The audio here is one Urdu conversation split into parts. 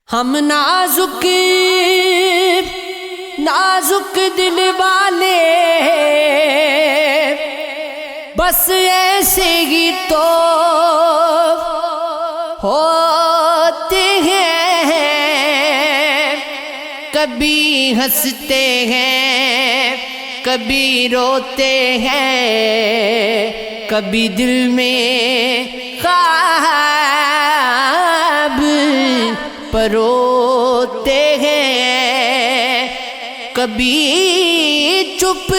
ہم نازک نازک دل والے بس ایسے ہی تو ہوتے ہیں، کبھی ہنستے ہیں کبھی روتے ہیں، کبھی دل میں خواب پروتے ہیں، کبھی چپ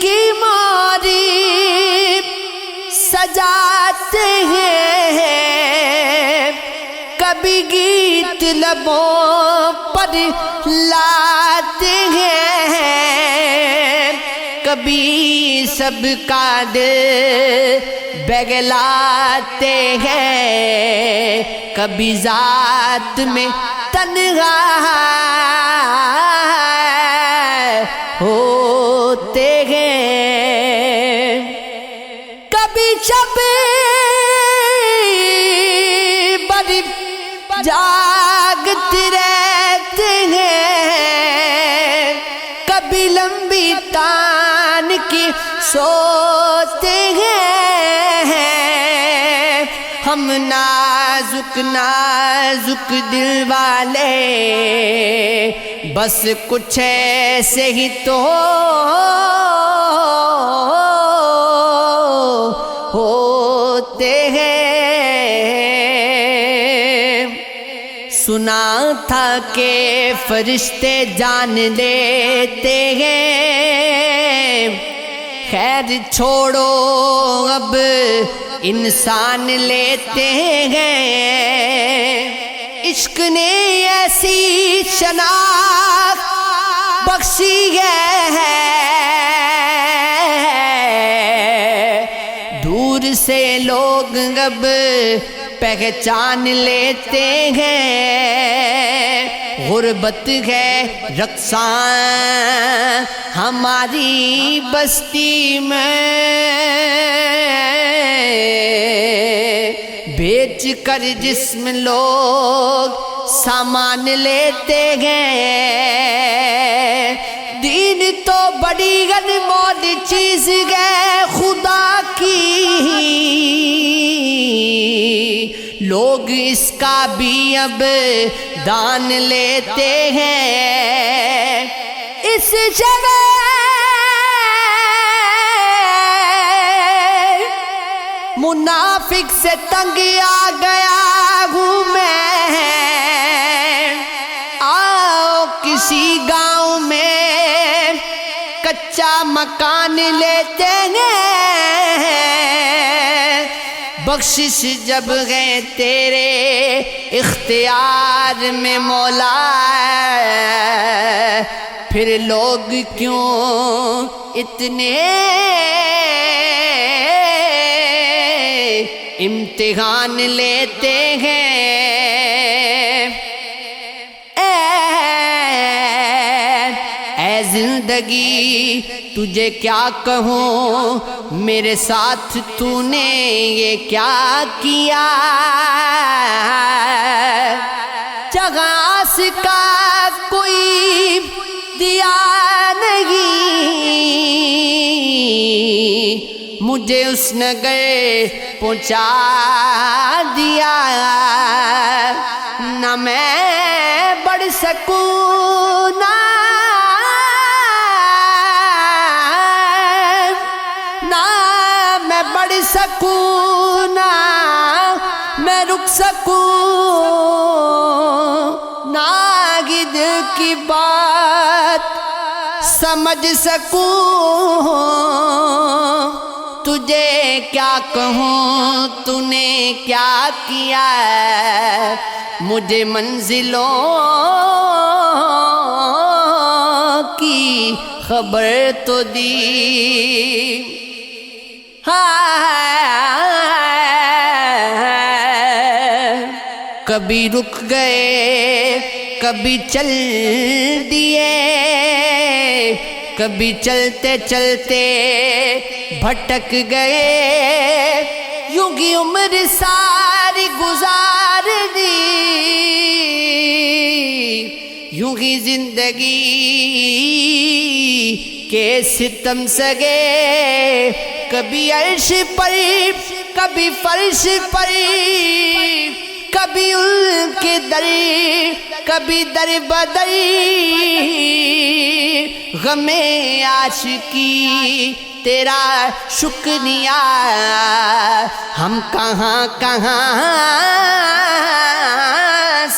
کی ماری سجاتے ہیں، کبھی گیت لبوں پر لاتے ہیں، کبھی سب کا دل بہلاتے ہیں، کبھی ذات میں تنہا ہوتے ہیں، کبھی شب بڑی جاگتے رہتے ہیں، کبھی لمبی تان کی سوتے ہیں، ہم نازک نازک دل والے بس کچھ ایسے ہی تو ہوتے ہیں۔ سنا تھا کہ فرشتے جان لیتے ہیں، خیر چھوڑو اب انسان لیتے ہیں، عشق نے ایسی شناخت بخشی ہے، دور سے لوگ اب پہچان لیتے ہیں، غربت ہے رقصاں ہماری بستی میں، بیچ کر جسم لوگ سامان لیتے ہیں، دین تو بڑی انمول چیز ہے خدا کی، لوگ اس کا بھی اب دان لیتے ہیں، اس جگہ منافق سے تنگ آ گیا ہوں میں، آؤ کسی گاؤں میں کچا مکان لیتے ہیں، بخشش جب ہے تیرے اختیار میں مولا، پھر لوگ کیوں اتنے امتحان لیتے ہیں، اے زندگی تجھے کیا کہوں، میرے ساتھ تو نے یہ کیا کیا، جگاس کا کوئی دیا نہیں، مجھے اس نگر پہنچا دیا، نہ میں بڑھ سکوں نہ میں بڑھ سکوں نہ میں رک سکوں، نہ دل کی بات سمجھ سکوں، تجھے کیا کہوں تو نے کیا کیا، مجھے منزلوں کی خبر تو دی، کبھی رک گئے کبھی چل دیے، کبھی چلتے چلتے بھٹک گئے، یوں ہی عمر ساری گزار دی، یوں ہی زندگی کے ستم سگے، کبھی عرش پر کبھی فرش پر، کبھی ان کے در کبھی در بدر، غم عاشقی تیرا شکریہ ہم کہاں کہاں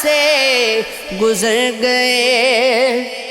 سے گزر گئے۔